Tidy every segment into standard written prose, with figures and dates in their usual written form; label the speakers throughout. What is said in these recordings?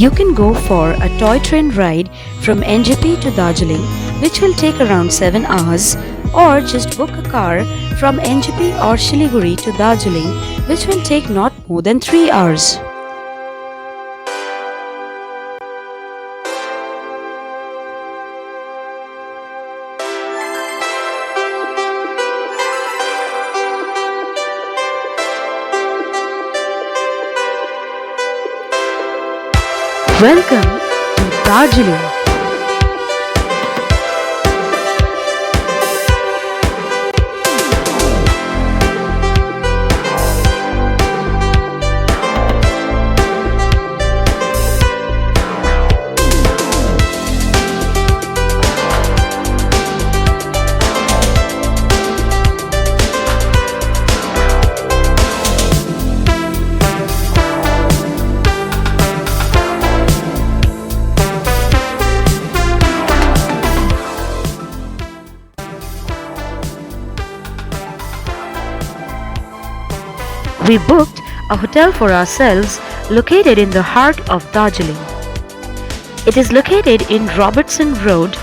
Speaker 1: You can go for a toy train ride from NJP to Darjeeling, which will take around 7 hours, or just book a car from NJP or Siliguri to Darjeeling, which will take not more than 3 hours. Welcome to Darjeeling. We booked a hotel for ourselves located in the heart of Darjeeling. It is located in Robertson Rd,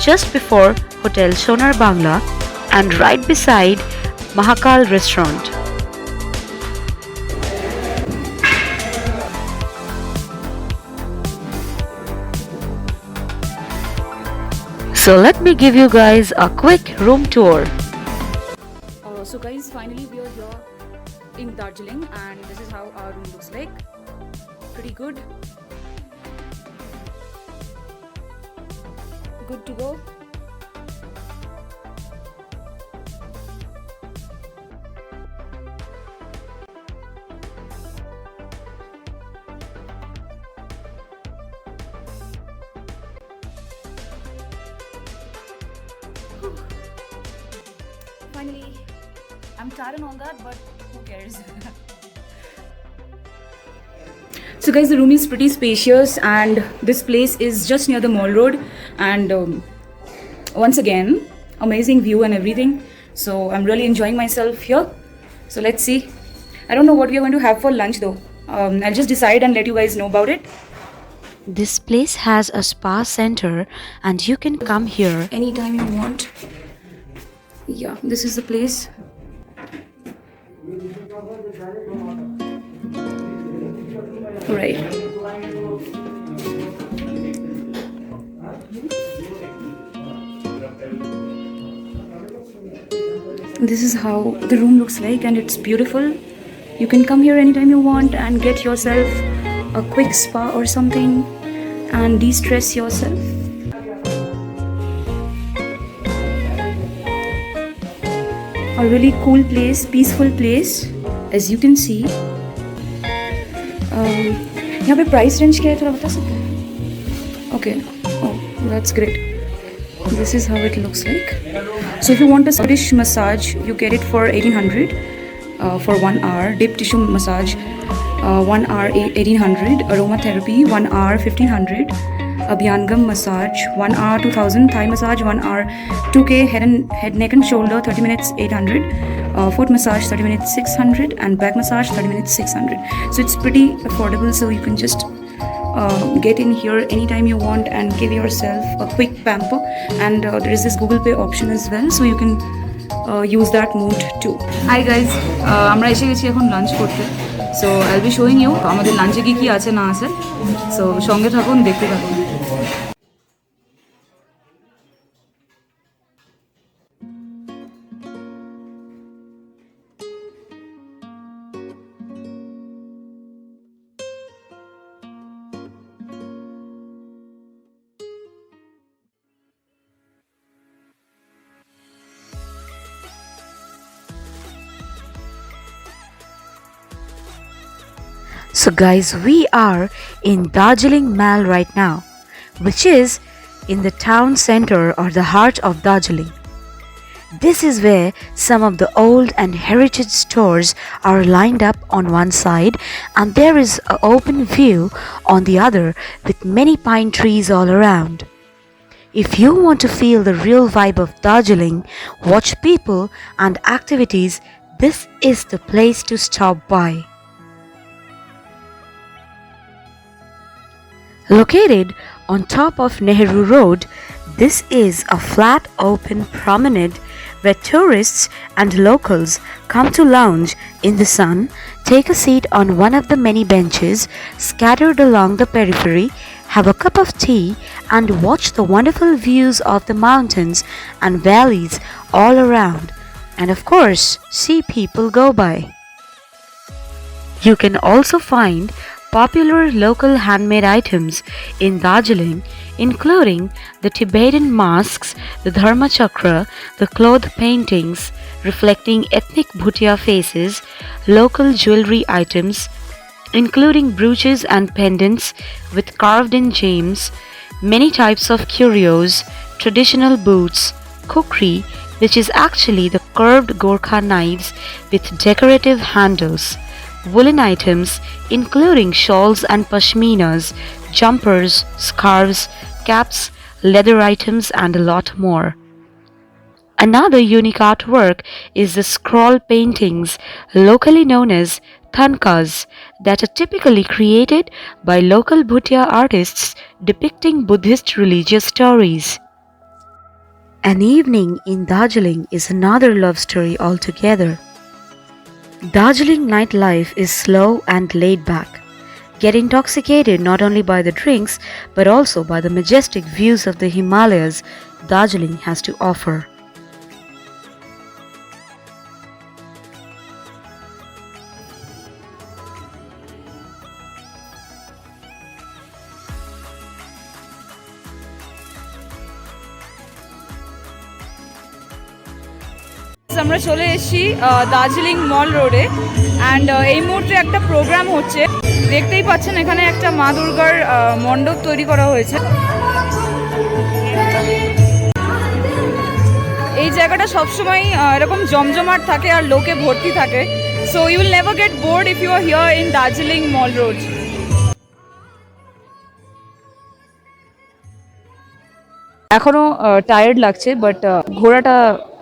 Speaker 1: just before Hotel Sonar Bangla and right beside Mahakal restaurant. So let me give you guys a quick room tour.
Speaker 2: So guys, finally we are here in Darjeeling and this is how our room looks like. Pretty good. Good to go. Finally, I'm tired and all that, but who cares? So guys, the room is pretty spacious and this place is just near the mall road, and once again amazing view and everything. So I'm really enjoying myself here. So let's see. I don't know what we are going to have for lunch though. I'll just decide and let you guys know about it.
Speaker 1: This place has a spa center and you can come here
Speaker 2: Anytime you want. Yeah, this is the place. Right. This is how the room looks like and it's beautiful. You can come here anytime you want and get yourself a quick spa or something and de-stress yourself. A really cool place, peaceful place, as you can see. यहाँ पे price range क्या है थोड़ा बता सकते हैं? Okay, oh that's great. This is how it looks like. So if you want a Scottish massage, you get it for 1800 for 1 hour. Deep tissue massage, 1 hour 1800. Aromatherapy, 1 hour 1500. Abhyangam massage, 1 hour 2000. Thigh massage, 1 hour 2K. Head, neck and shoulder, 30 minutes 800. Foot massage 30 minutes 600 and back massage 30 minutes 600. So it's pretty affordable, so you can just get in here anytime you want and give yourself a quick pamper, and there is this Google Pay option as well, so you can use that mode too. Hi guys, আমরা এসে গেছি এখন lunch করতে। So I'll be showing you আমাদের লাঞ্চে কি কি আছে না আছে। So সঙ্গে থাকুন, দেখতে থাকুন।
Speaker 1: So guys, we are in Darjeeling Mall right now, which is in the town center or the heart of Darjeeling. This is where some of the old and heritage stores are lined up on one side, and there is an open view on the other with many pine trees all around. If you want to feel the real vibe of Darjeeling, watch people and activities, this is the place to stop by. Located on top of Nehru Road, this is a flat open promenade where tourists and locals come to lounge in the sun, take a seat on one of the many benches scattered along the periphery, have a cup of tea, and watch the wonderful views of the mountains and valleys all around, and of course, see people go by. You can also find popular local handmade items in Darjeeling, including the Tibetan masks, the Dharma Chakra, the cloth paintings reflecting ethnic Bhutia faces, local jewelry items, including brooches and pendants with carved in gems, many types of curios, traditional boots, kukri, which is actually the curved Gorkha knives with decorative handles, woolen items including shawls and pashminas, jumpers, scarves, caps, leather items, and a lot more. Another unique artwork is the scroll paintings, locally known as thankas, that are typically created by local Bhutia artists depicting Buddhist religious stories. An evening in Darjeeling is another love story altogether. Darjeeling nightlife is slow and laid back. Get intoxicated not only by the drinks but also by the majestic views of the Himalayas Darjeeling has to offer.
Speaker 2: আমরা চলে এসেছি দার্জিলিং মল রোডে and এই মুহূর্তে একটা programme হচ্ছে। দেখতেই পাচ্ছেন এখানে একটা মা দুর্গার মণ্ডপ তৈরি করা হয়েছে। এই জায়গাটা সবসময় এরকম জমজমাট থাকে আর লোকে ভর্তি থাকে। So you will never get bored if you are here in Darjeeling mall road. এখনও টায়ার্ড লাগছে বাট ঘোরাটা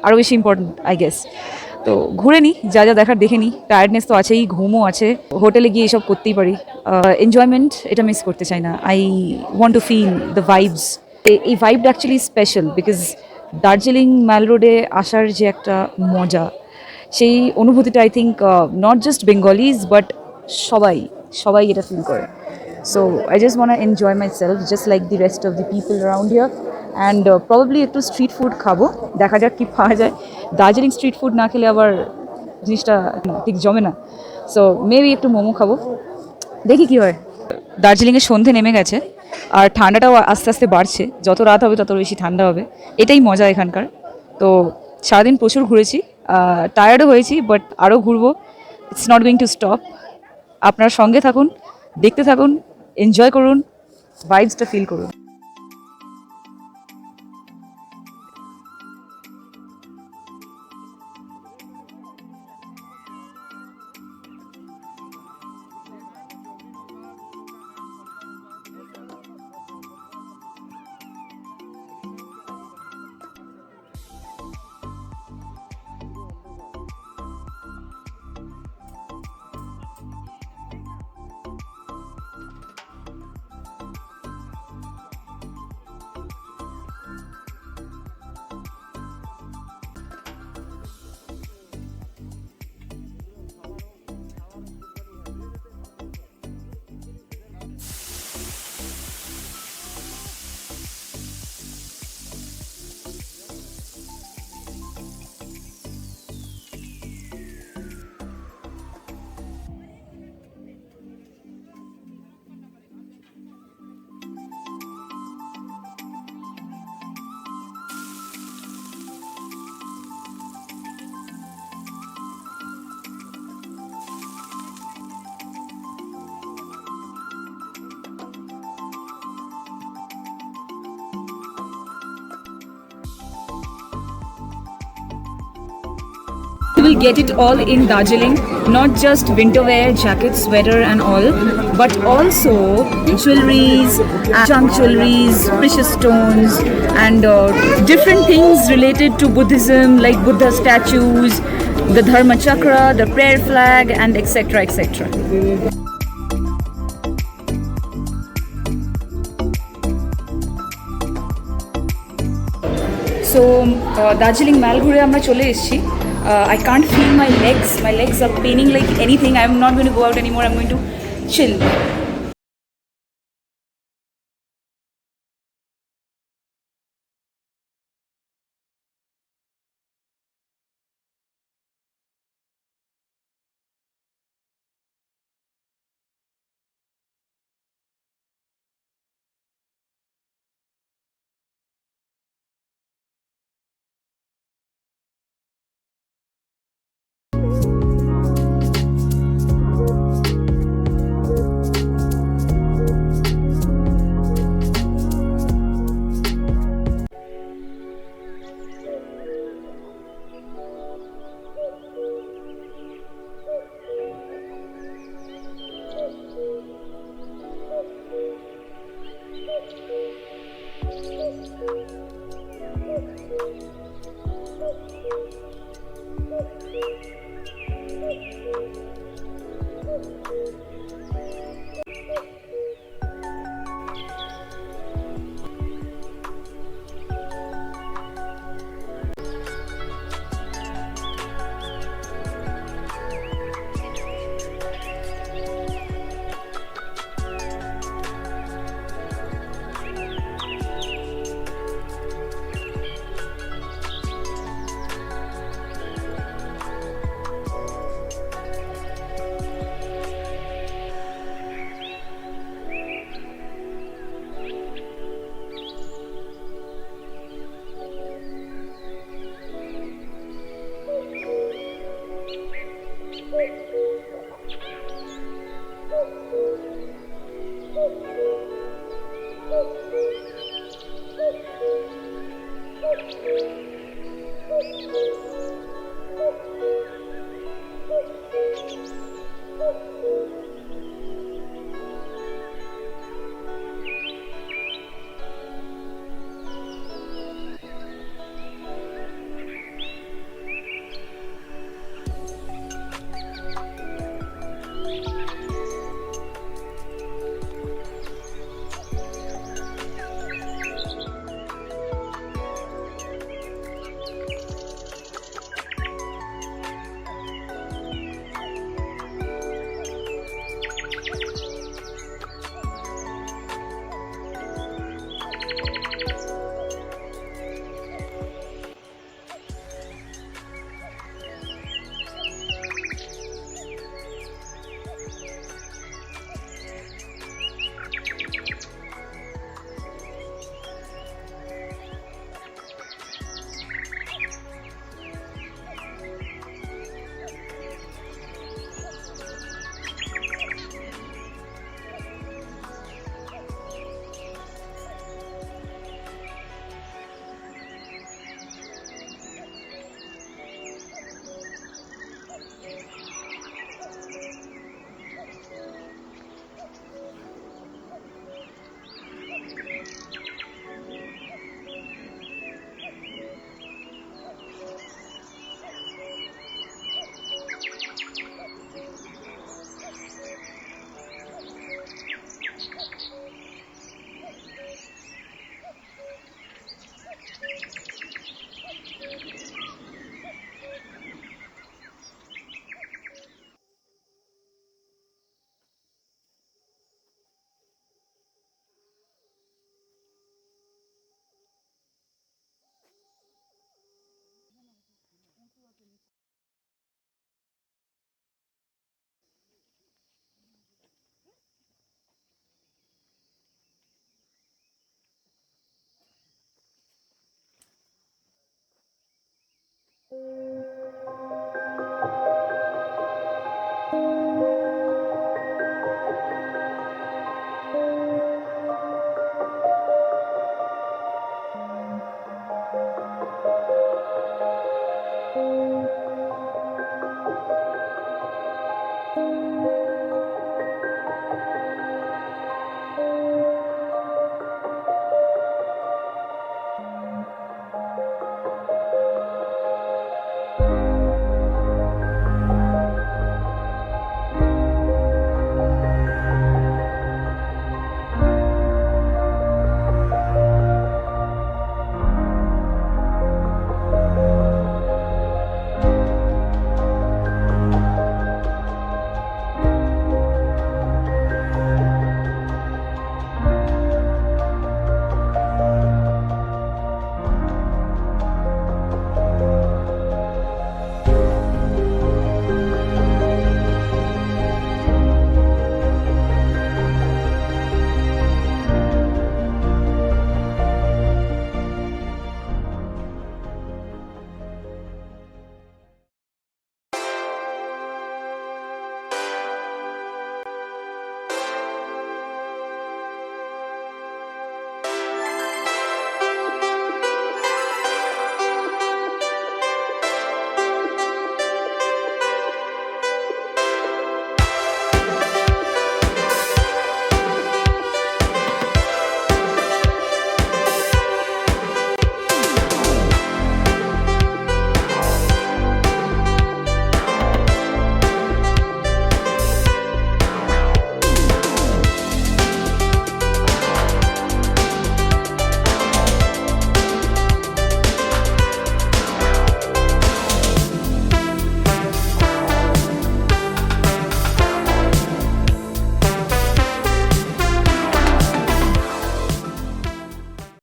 Speaker 2: আরও বেশি ইম্পর্টেন্ট আই গেস। তো ঘুরে নিই, যা যা দেখার দেখে নিই। টায়ার্ডনেস তো আছেই, ঘুমও আছে, হোটেলে গিয়ে এসব করতেই পারি। এনজয়মেন্ট এটা মিস করতে চাই না। I want to feel the vibes. এই ভাইবটা actually special because Darjeeling mall রোডে আসার যে একটা মজা, সেই অনুভূতিটা I think not just Bengalis but সবাই সবাই এটা ফিল করে। So I just want enjoy myself just like the rest of the people around here. And probably একটু স্ট্রিট ফুড খাবো, দেখা যাক কী পাওয়া যায়। দার্জিলিং স্ট্রিট ফুড না খেলে আবার জিনিসটা ঠিক জমে না। সো মেবি একটু মোমো খাবো, দেখি কী হয়। দার্জিলিংয়ের সন্ধে নেমে গেছে আর ঠান্ডাটাও আস্তে আস্তে বাড়ছে। যত রাত হবে তত বেশি ঠান্ডা হবে, এটাই মজা এখানকার। তো সারাদিন প্রচুর ঘুরেছি, টায়ার্ডও হয়েছি, বাট আরও ঘুরবো। It's not going to stop. আপনার সঙ্গে থাকুন, দেখতে থাকুন, এনজয় করুন, ভাইবসটা ফিল করুন। You will get it all in Darjeeling, not just winter wear, jackets, sweater and all, but also jewelries, junk jewelries, precious stones and different things related to Buddhism like Buddha statues, the Dharma Chakra, the prayer flag and etc. etc. So Darjeeling Malghure আমরা চলে এসেছি. I can't feel my legs. My legs are paining like anything. I'm not going to go out anymore. I'm going to chill.